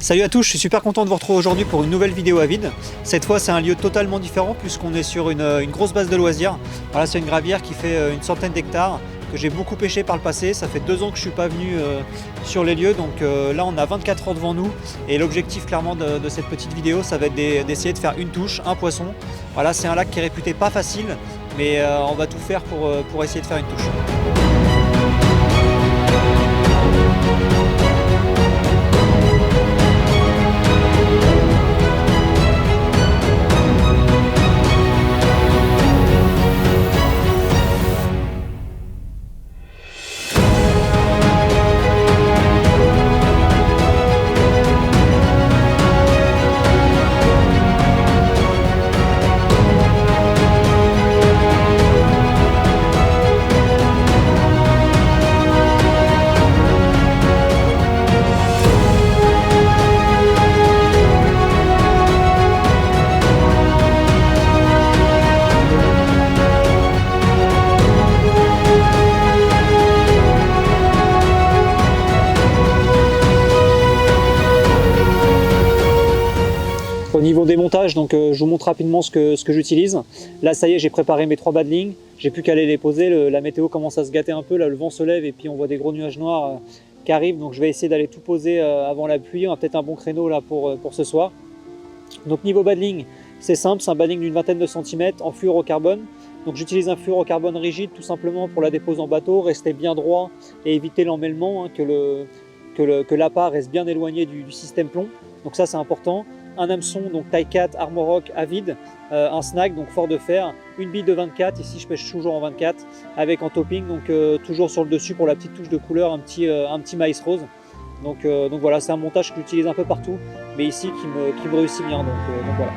Salut à tous, je suis super content de vous retrouver aujourd'hui pour une nouvelle vidéo à vide. Cette fois c'est un lieu totalement différent puisqu'on est sur une grosse base de loisirs. Voilà, c'est une gravière qui fait une centaine d'hectares que j'ai beaucoup pêché par le passé. Ça fait 2 ans que je ne suis pas venu sur les lieux, donc là on a 24 heures devant nous et l'objectif clairement de cette petite vidéo ça va être d'essayer de faire une touche, un poisson. Voilà, c'est un lac qui est réputé pas facile mais on va tout faire pour essayer de faire une touche. Au niveau des montages, donc, je vous montre rapidement ce que j'utilise. Là ça y est, j'ai préparé mes 3 badlings, j'ai plus qu'à aller les poser. La météo commence à se gâter un peu, là le vent se lève et puis on voit des gros nuages noirs qui arrivent, donc je vais essayer d'aller tout poser avant la pluie. On a peut-être un bon créneau là pour ce soir. Donc niveau badling, c'est simple, c'est un badling d'une vingtaine de centimètres en fluorocarbone. Donc j'utilise un fluorocarbone rigide tout simplement pour la dépose en bateau, rester bien droit et éviter l'emmêlement, hein, que l'appât reste bien éloigné du système plomb. Donc ça c'est important. Un hameçon, donc taille 4, Armoroc à vide, un snag, donc fort de fer, une bille de 24, ici je pêche toujours en 24, avec en topping, donc toujours sur le dessus pour la petite touche de couleur, un petit maïs rose. Donc voilà, c'est un montage que j'utilise un peu partout, mais ici qui me réussit bien, donc voilà.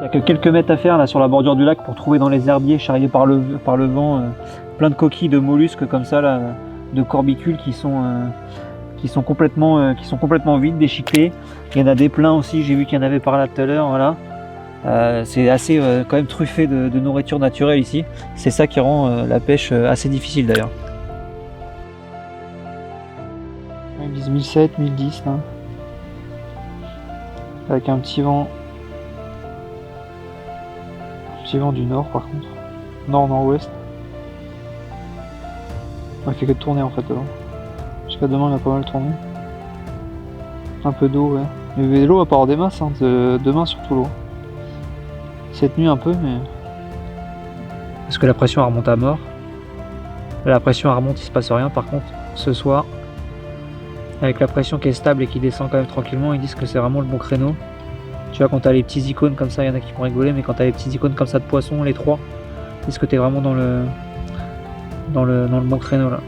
Il n'y a que quelques mètres à faire là sur la bordure du lac pour trouver dans les herbiers charriés par le vent plein de coquilles de mollusques comme ça là, de corbicules qui sont complètement vides, déchiquetés. Il y en a des pleins aussi, j'ai vu qu'il y en avait par là tout à l'heure. Voilà. C'est assez quand même truffé de nourriture naturelle ici. C'est ça qui rend la pêche assez difficile d'ailleurs. Ils disent 1007, 1010 là. Avec un petit vent du nord par contre. Nord-nord-ouest. Il fait que de tourner en fait devant. Jusqu'à demain il a pas mal tourné. Un peu d'eau, ouais. Mais l'eau va pas avoir des masses, hein. Demain surtout l'eau. Cette nuit un peu, mais... Parce que la pression remonte à mort. La pression remonte, il se passe rien. Par contre, ce soir, avec la pression qui est stable et qui descend quand même tranquillement, ils disent que c'est vraiment le bon créneau. Tu vois, quand tu as les petits icônes comme ça, il y en a qui vont rigoler, mais quand tu as les petits icônes comme ça de poisson, les trois, ils disent que tu es vraiment dans le bon créneau là.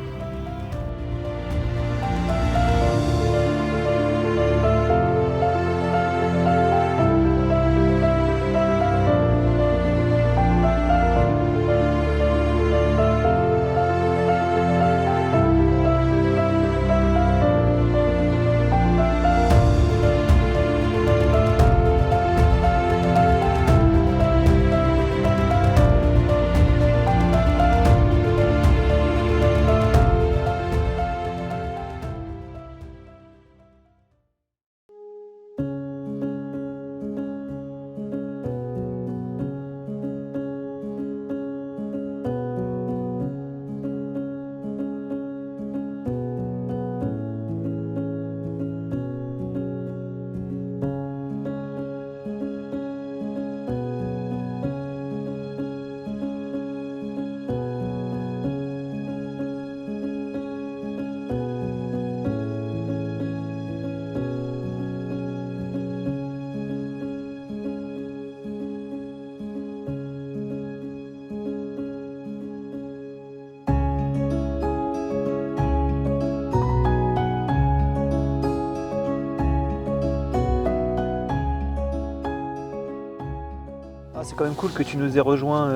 Ah, c'est quand même cool que tu nous aies rejoint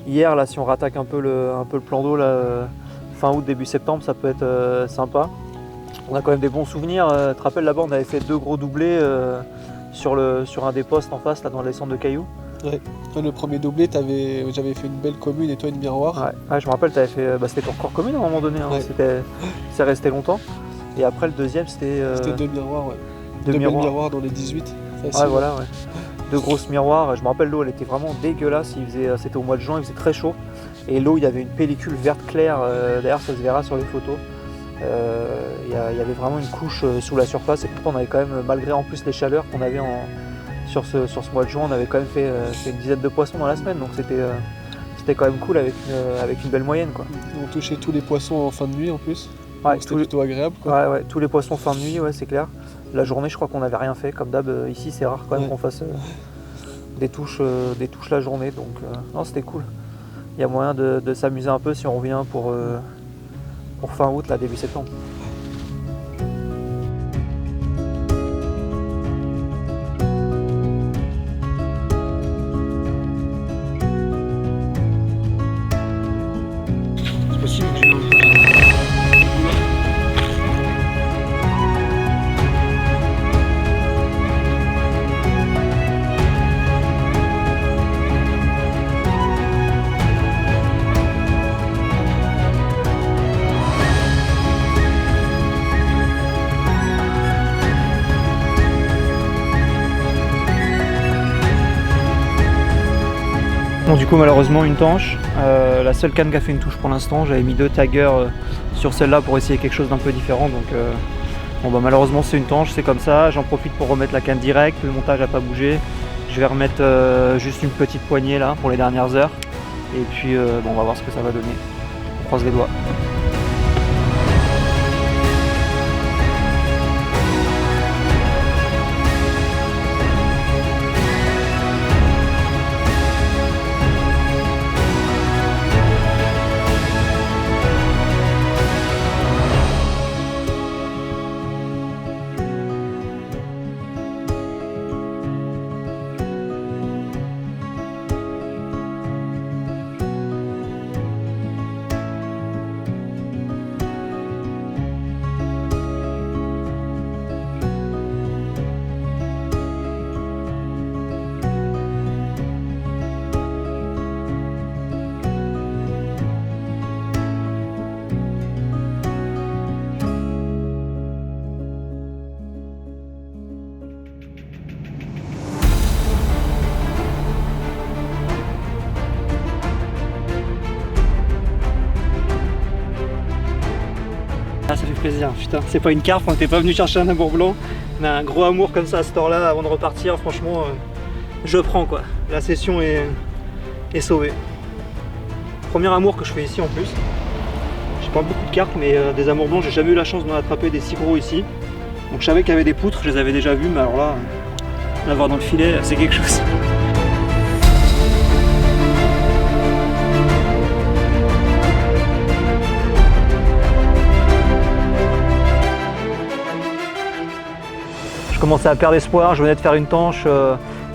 hier là, si on rattaque un peu le plan d'eau là, fin août, début septembre, ça peut être sympa. On a quand même des bons souvenirs. Tu te rappelles là-bas, on avait fait 2 gros doublés sur un des postes en face là dans les centres de cailloux. Ouais. Le premier doublé, j'avais fait une belle commune et toi une miroir. Ouais, je me rappelle, tu avais fait. C'était encore commune à un moment donné, hein. Ouais. C'est resté longtemps. Et après le deuxième c'était. C'était 2 miroirs, ouais. Deux belles miroirs. miroirs dans les 18. Facile. Ouais, voilà, ouais. 2 grosses miroirs. Je me rappelle, l'eau elle était vraiment dégueulasse. C'était au mois de juin, il faisait très chaud. Et l'eau, il y avait une pellicule verte claire. D'ailleurs, ça se verra sur les photos. Il y avait vraiment une couche sous la surface. Et pourtant, on avait quand même, malgré en plus les chaleurs qu'on avait sur ce mois de juin, on avait quand même fait une dizaine de poissons dans la semaine. Donc c'était quand même cool avec une belle moyenne, quoi. On touchait tous les poissons en fin de nuit en plus. Ouais, c'était plutôt agréable, quoi. Ouais, tous les poissons fin de nuit, ouais, c'est clair. La journée, je crois qu'on n'avait rien fait. Comme d'hab, ici, c'est rare quand même qu'on fasse des touches la journée. Donc, non, c'était cool. Il y a moyen de s'amuser un peu si on revient pour fin août, là, début septembre. C'est possible que je... Bon, du coup, malheureusement, une tanche. La seule canne qui a fait une touche pour l'instant. J'avais mis 2 taggers sur celle-là pour essayer quelque chose d'un peu différent. Donc, bon, bah, malheureusement, c'est une tanche, c'est comme ça. J'en profite pour remettre la canne directe. Le montage n'a pas bougé. Je vais remettre juste une petite poignée là pour les dernières heures. Et puis, bon, on va voir ce que ça va donner. On croise les doigts. Ah, ça fait plaisir, putain, c'est pas une carpe, on n'était pas venu chercher un amour blanc. On a un gros amour comme ça à cette heure-là avant de repartir, franchement, je prends quoi. La session est sauvée. Premier amour que je fais ici en plus. j'ai pas beaucoup de carpes, mais des amours blancs, j'ai jamais eu la chance d'en attraper des si gros ici. Donc je savais qu'il y avait des poutres, je les avais déjà vus, mais alors là, l'avoir dans le filet, c'est quelque chose. Je commençais à perdre espoir, je venais de faire une tanche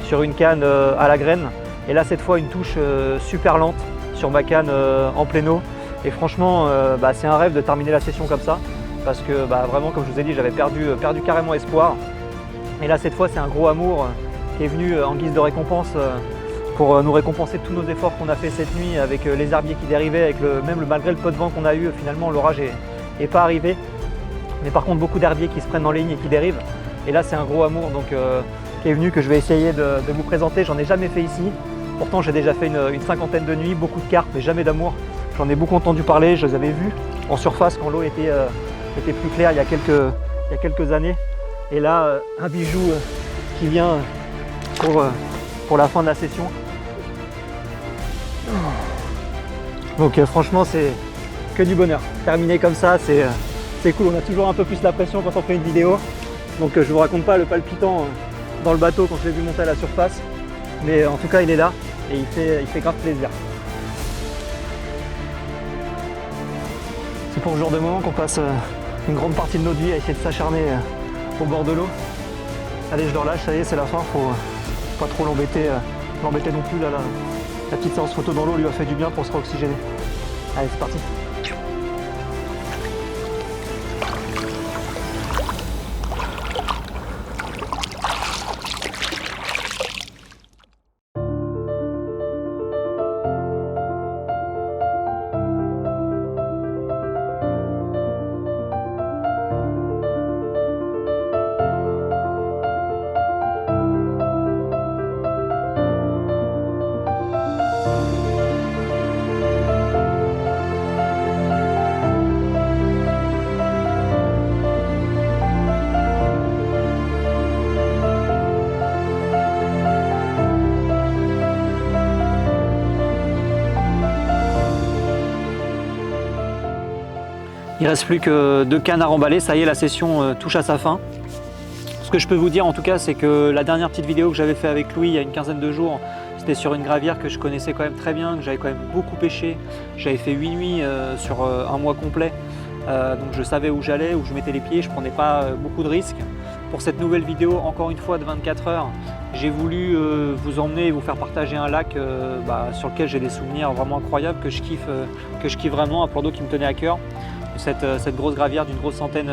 sur une canne à la graine. Et là cette fois une touche super lente sur ma canne en plein eau. Et franchement c'est un rêve de terminer la session comme ça. Parce que vraiment comme je vous ai dit j'avais perdu carrément espoir. Et là cette fois c'est un gros amour qui est venu en guise de récompense pour nous récompenser de tous nos efforts qu'on a fait cette nuit avec les herbiers qui dérivaient, avec malgré le peu de vent qu'on a eu, finalement l'orage n'est pas arrivé. Mais par contre beaucoup d'herbiers qui se prennent en ligne et qui dérivent. Et là c'est un gros amour donc, qui est venu, que je vais essayer de vous présenter. J'en ai jamais fait ici. Pourtant j'ai déjà fait une cinquantaine de nuits, beaucoup de carpes mais jamais d'amour. J'en ai beaucoup entendu parler, je les avais vus en surface quand l'eau était plus claire il y a quelques années. Et là un bijou qui vient pour la fin de la session. Donc franchement c'est que du bonheur. Terminer comme ça c'est cool, on a toujours un peu plus la pression quand on fait une vidéo. Donc je vous raconte pas le palpitant dans le bateau quand je l'ai vu monter à la surface. Mais en tout cas il est là et il fait grave plaisir. C'est pour ce genre de moment qu'on passe une grande partie de notre vie à essayer de s'acharner au bord de l'eau. Allez je le relâche, ça y est c'est la fin, faut pas trop l'embêter non plus là, la petite séance photo dans l'eau lui a fait du bien pour se réoxygéner. Allez c'est parti. Il ne reste plus que 2 cannes à remballer, ça y est la session touche à sa fin. Ce que je peux vous dire en tout cas c'est que la dernière petite vidéo que j'avais fait avec Louis il y a une quinzaine de jours, c'était sur une gravière que je connaissais quand même très bien, que j'avais quand même beaucoup pêché. J'avais fait 8 nuits sur un mois complet, donc je savais où j'allais, où je mettais les pieds, je ne prenais pas beaucoup de risques. Pour cette nouvelle vidéo, encore une fois de 24 heures, j'ai voulu vous emmener et vous faire partager un lac sur lequel j'ai des souvenirs vraiment incroyables, que je kiffe vraiment, un plan d'eau qui me tenait à cœur. Cette grosse gravière d'une grosse centaine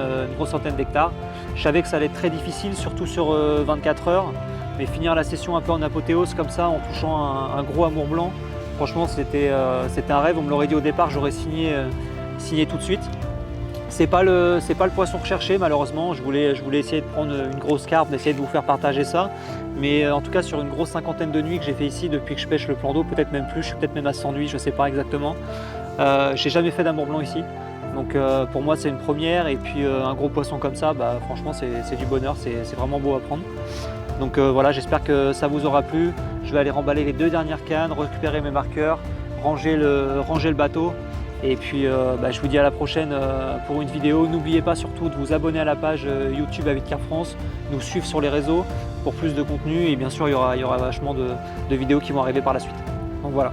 d'hectares. Je savais que ça allait être très difficile, surtout sur 24 heures, mais finir la session un peu en apothéose comme ça, en touchant un gros amour blanc, franchement c'était un rêve. On me l'aurait dit au départ, j'aurais signé tout de suite. C'est pas le poisson recherché malheureusement, je voulais essayer de prendre une grosse carpe, d'essayer de vous faire partager ça, mais en tout cas sur une grosse cinquantaine de nuits que j'ai fait ici depuis que je pêche le plan d'eau, peut-être même plus, je suis peut-être même à 100 nuits, je sais pas exactement. J'ai jamais fait d'amour blanc ici. Donc pour moi c'est une première et puis un gros poisson comme ça, franchement c'est du bonheur, c'est vraiment beau à prendre. Donc voilà, j'espère que ça vous aura plu. Je vais aller remballer les 2 dernières cannes, récupérer mes marqueurs, ranger le bateau. Et puis je vous dis à la prochaine pour une vidéo. N'oubliez pas surtout de vous abonner à la page YouTube Avidcar France, nous suivre sur les réseaux pour plus de contenu et bien sûr il y aura vachement de vidéos qui vont arriver par la suite. Donc voilà.